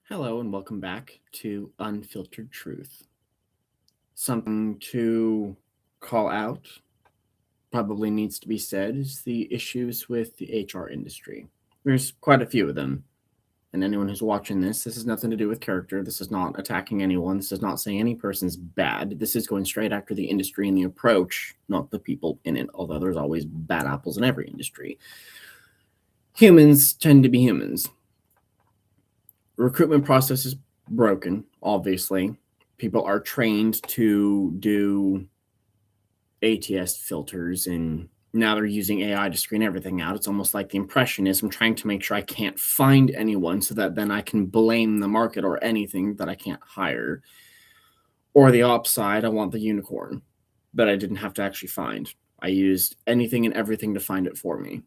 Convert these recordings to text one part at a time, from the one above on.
Hello and welcome back to Unfiltered Truth. Something to call out, probably needs to be said, is the issues with the HR industry. There's quite a few of them. And anyone who's watching this has nothing to do with character. This is not attacking anyone. This is not saying any person's bad. This is going straight after the industry and the approach, not the people in it, although there's always bad apples in every industry. Humans tend to be humans. Recruitment process is broken, obviously. People are trained to do ATS filters, and now they're using AI to screen everything out. It's almost like the impressionist. I'm trying to make sure I can't find anyone so that then I can blame the market or anything that I can't hire. Or the op side, I want the unicorn that I didn't have to actually find. I used anything and everything to find it for me.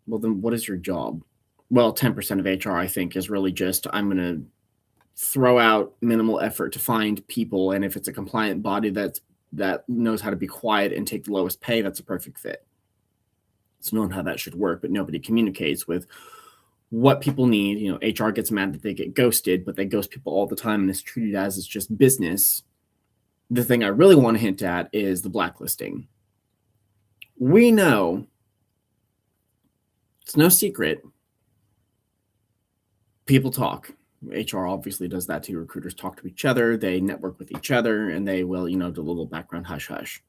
Well, then what is your job? Well, 10% of HR, I think, is really just I'm going to throw out minimal effort to find people, and if it's a compliant body that knows how to be quiet and take the lowest pay, that's a perfect fit. It's known how that should work, but nobody communicates with what people need. HR gets mad that they get ghosted, but they ghost people all the time, and it's treated as it's just business. The thing I really want to hint at is the blacklisting. We know, it's no secret, people talk. HR obviously does that too. Recruiters talk to each other, they network with each other, and they will, do a little background hush hush.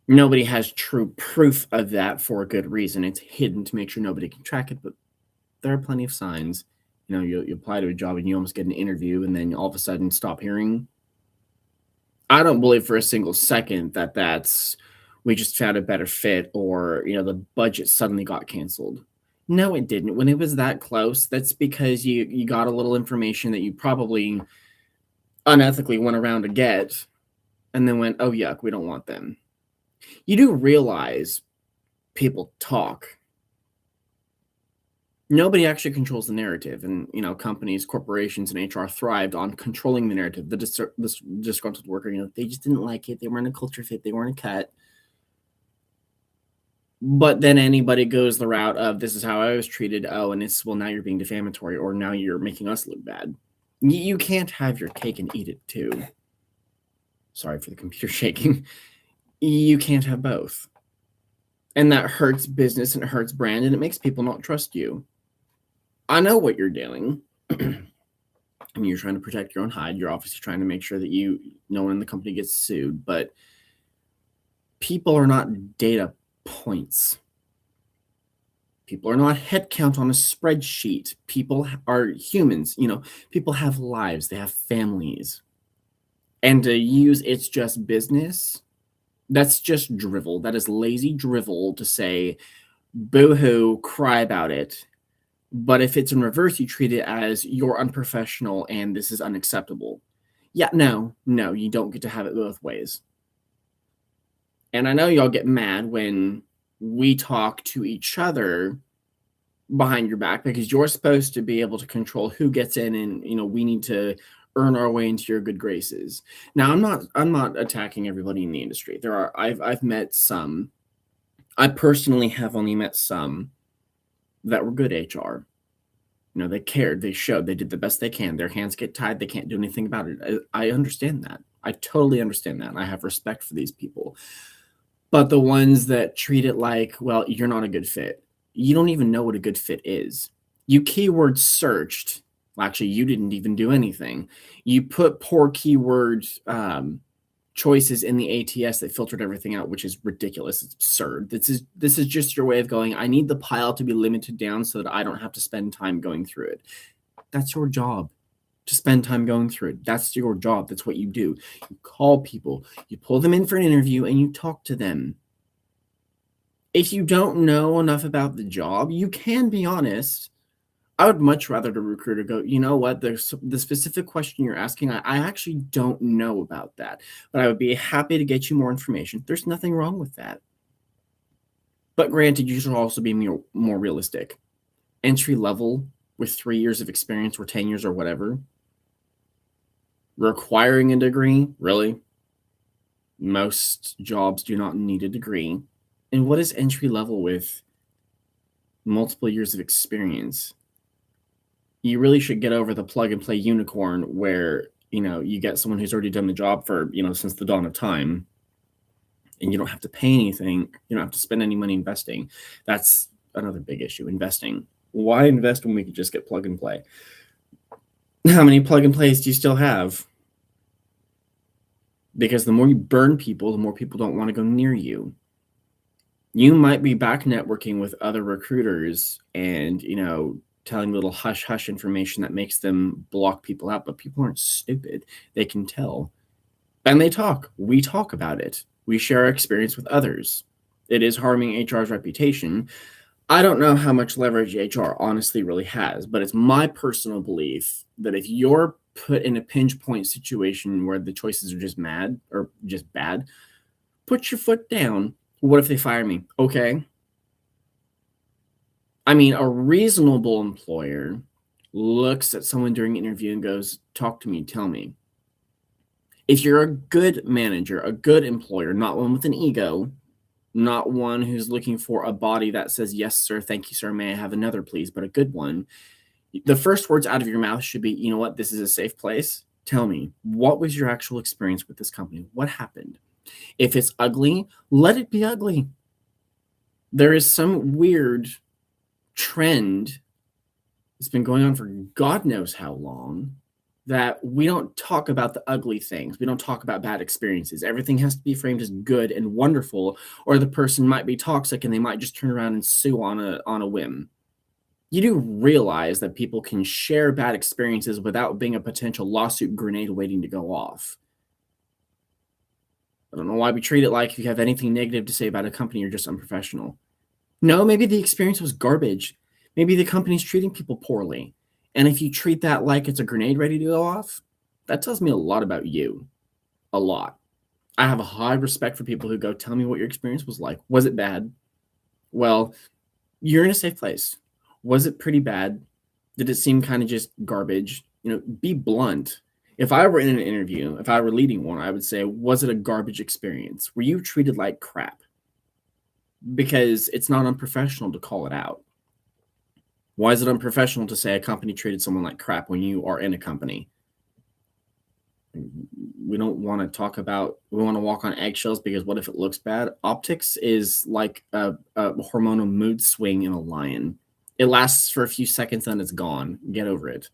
Nobody has true proof of that for a good reason. It's hidden to make sure nobody can track it, but there are plenty of signs. You apply to a job and you almost get an interview, and then all of a sudden stop hearing. I don't believe for a single second that that's we just found a better fit, or the budget suddenly got canceled. No, it didn't. When it was that close, that's because you got a little information that you probably unethically went around to get, and then went, oh yuck, we don't want them. You do realize people talk. Nobody actually controls the narrative, and companies, corporations, and HR thrived on controlling the narrative. This disgruntled worker, they just didn't like it. They weren't a culture fit. They weren't a cut. But then anybody goes the route of, this is how I was treated. Oh, and it's, well, now you're being defamatory, or now you're making us look bad. You can't have your cake and eat it too. Sorry for the computer shaking. You can't have both. And that hurts business, and it hurts brand, and it makes people not trust you. I know what you're doing. And you're trying to protect your own hide. You're obviously trying to make sure that no one in the company gets sued. But people are not data points. People are not headcount on a spreadsheet. People are humans. People have lives. They have families. And to use it's just business, that's just drivel. That is lazy drivel to say, boo-hoo, cry about it. But if it's in reverse, you treat it as you're unprofessional and this is unacceptable. Yeah, no, you don't get to have it both ways. And I know y'all get mad when we talk to each other behind your back, because you're supposed to be able to control who gets in, and we need to earn our way into your good graces. Now, I'm not attacking everybody in the industry. I've met some. I personally have only met some that were good HR. They cared, they showed, they did the best they can. Their hands get tied, they can't do anything about it. I understand that. I totally understand that. And I have respect for these people. But the ones that treat it like, well, you're not a good fit. You don't even know what a good fit is. You keyword searched. Well, actually, you didn't even do anything. You put poor keyword choices in the ATS that filtered everything out, which is ridiculous. It's absurd. This is just your way of going, I need the pile to be limited down so that I don't have to spend time going through it. That's your job, to spend time going through it. That's your job. That's what you do. You call people, you pull them in for an interview, and you talk to them. If you don't know enough about the job, you can be honest. I would much rather the recruiter go, you know what, the specific question you're asking, I actually don't know about that, but I would be happy to get you more information. There's nothing wrong with that. But granted, you should also be more realistic. Entry level with 3 years of experience, or 10 years, or whatever, requiring a degree, really? Most jobs do not need a degree. And what is entry level with multiple years of experience? You really should get over the plug and play unicorn where, you get someone who's already done the job for, since the dawn of time, and you don't have to pay anything. You don't have to spend any money investing. That's another big issue, investing. Why invest when we could just get plug and play? How many plug and plays do you still have? Because the more you burn people, the more people don't want to go near you. You might be back networking with other recruiters and, telling little hush hush information that makes them block people out, but people aren't stupid. They can tell. And they talk. We talk about it. We share our experience with others. It is harming HR's reputation. I don't know how much leverage HR honestly really has, but it's my personal belief that if you're put in a pinch point situation where the choices are just mad or just bad, put your foot down. What if they fire me? Okay. I mean, a reasonable employer looks at someone during an interview and goes, talk to me, tell me. If you're a good manager, a good employer, not one with an ego, not one who's looking for a body that says, yes, sir, thank you, sir, may I have another, please, but a good one, the first words out of your mouth should be, you know what, this is a safe place. Tell me, what was your actual experience with this company? What happened? If it's ugly, let it be ugly. There is some weird trend that's been going on for God knows how long that we don't talk about the ugly things. We don't talk about bad experiences. Everything has to be framed as good and wonderful, or the person might be toxic and they might just turn around and sue on a whim. You do realize that people can share bad experiences without being a potential lawsuit grenade waiting to go off. I don't know why we treat it like if you have anything negative to say about a company, you're just unprofessional. No, maybe the experience was garbage. Maybe the company's treating people poorly. And if you treat that like it's a grenade ready to go off, that tells me a lot about you. A lot. I have a high respect for people who go, tell me what your experience was like. Was it bad? Well, you're in a safe place. Was it pretty bad? Did it seem kind of just garbage? Be blunt. If I were in an interview, if I were leading one, I would say, was it a garbage experience? Were you treated like crap? Because it's not unprofessional to call it out. Why is it unprofessional to say a company treated someone like crap when you are in a company? We don't want to talk about, we want to walk on eggshells because what if it looks bad? Optics is like a hormonal mood swing in a lion. It lasts for a few seconds and it's gone. Get over it.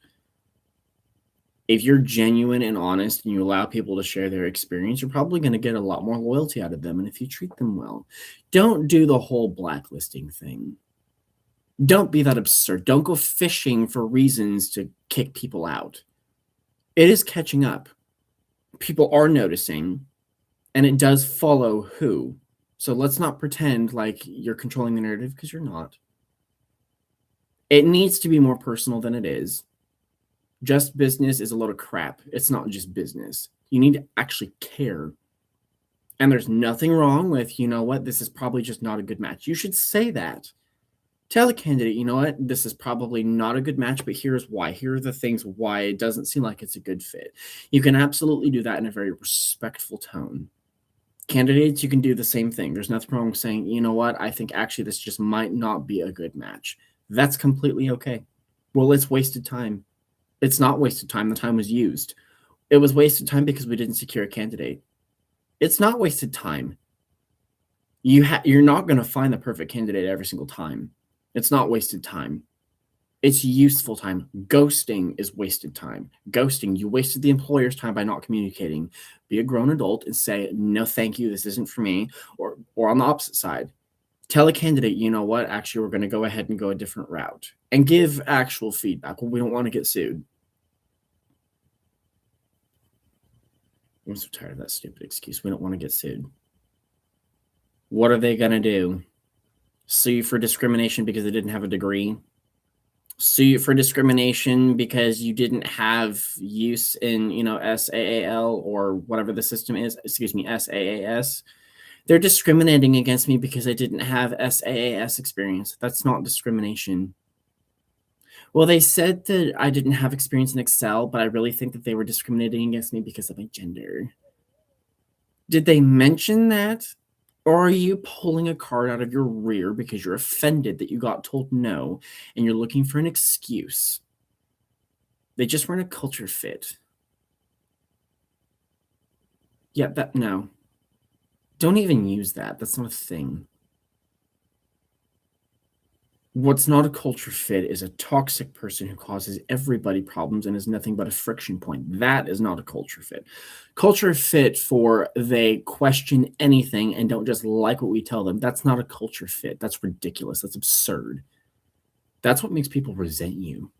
If you're genuine and honest and you allow people to share their experience, you're probably going to get a lot more loyalty out of them. And if you treat them well, don't do the whole blacklisting thing. Don't be that absurd. Don't go fishing for reasons to kick people out. It is catching up. People are noticing, and it does follow who. So let's not pretend like you're controlling the narrative because you're not. It needs to be more personal than it is. Just business is a load of crap. It's not just business. You need to actually care. And there's nothing wrong with, you know what, this is probably just not a good match. You should say that. Tell the candidate, you know what, this is probably not a good match, but here's why. Here are the things why it doesn't seem like it's a good fit. You can absolutely do that in a very respectful tone. Candidates, you can do the same thing. There's nothing wrong with saying, you know what, I think actually this just might not be a good match. That's completely okay. Well, it's wasted time. It's not wasted time. The time was used. It was wasted time because we didn't secure a candidate. It's not wasted time. You're not going to find the perfect candidate every single time. It's not wasted time. It's useful time. Ghosting is wasted time. Ghosting, you wasted the employer's time by not communicating. Be a grown adult and say, no, thank you, this isn't for me. Or on the opposite side, tell a candidate, you know what, actually, we're going to go ahead and go a different route. And give actual feedback. Well, we don't want to get sued. I'm so tired of that stupid excuse. We don't want to get sued. What are they going to do? Sue you for discrimination because they didn't have a degree? Sue you for discrimination because you didn't have use in, SAAL or whatever the system is, SAAS. They're discriminating against me because I didn't have SAAS experience. That's not discrimination. Well, they said that I didn't have experience in Excel, but I really think that they were discriminating against me because of my gender. Did they mention that? Or are you pulling a card out of your rear because you're offended that you got told no and you're looking for an excuse? They just weren't a culture fit. Yeah, no. Don't even use that. That's not a thing. What's not a culture fit is a toxic person who causes everybody problems and is nothing but a friction point. That is not a culture fit. Culture fit for they question anything and don't just like what we tell them. That's not a culture fit. That's ridiculous. That's absurd. That's what makes people resent you.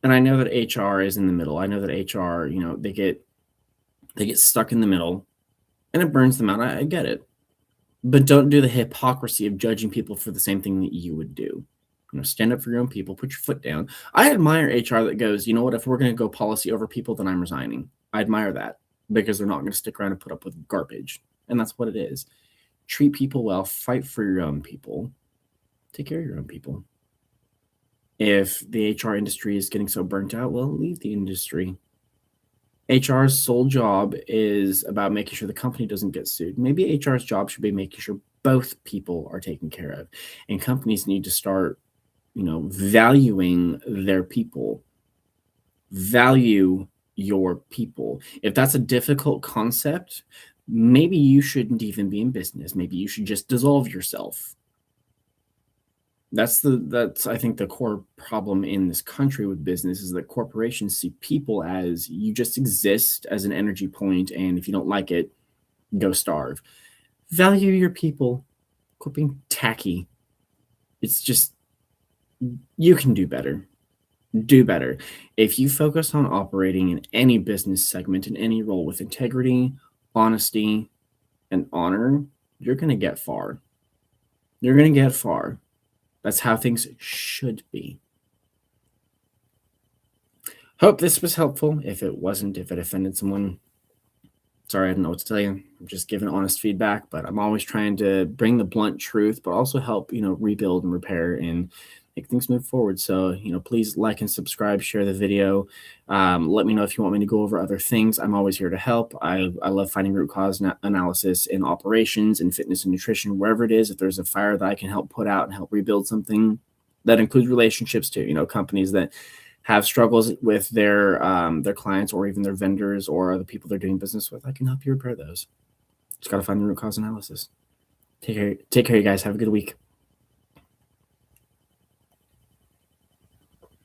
And I know that HR is in the middle. I know that HR, they get stuck in the middle and it burns them out. I get it. But don't do the hypocrisy of judging people for the same thing that you would do. Stand up for your own people, put your foot down. I admire HR that goes, you know what, if we're going to go policy over people, then I'm resigning. I admire that because they're not going to stick around and put up with garbage. And that's what it is. Treat people well, fight for your own people, take care of your own people. If the HR industry is getting so burnt out, well, leave the industry. HR's sole job is about making sure the company doesn't get sued. Maybe HR's job should be making sure both people are taken care of. And companies need to start, valuing their people. Value your people. If that's a difficult concept, maybe you shouldn't even be in business. Maybe you should just dissolve yourself. That's I think the core problem in this country with business is that corporations see people as you just exist as an energy point, and if you don't like it, go starve. Value your people. Quit being tacky. It's just, you can do better. Do better. If you focus on operating in any business segment, in any role with integrity, honesty, and honor, you're going to get far. You're going to get far. That's how things should be. Hope this was helpful. If it wasn't, if it offended someone, sorry, I don't know what to tell you. I'm just giving honest feedback, but I'm always trying to bring the blunt truth, but also help, rebuild and repair and make things move forward. So, please like and subscribe, share the video. Let me know if you want me to go over other things. I'm always here to help. I love finding root cause analysis in operations and fitness and nutrition, wherever it is. If there's a fire that I can help put out and help rebuild something, that includes relationships too. Companies that have struggles with their clients or even their vendors or the people they're doing business with, I can help you repair those. Just got to find the root cause analysis. Take care, you guys. Have a good week.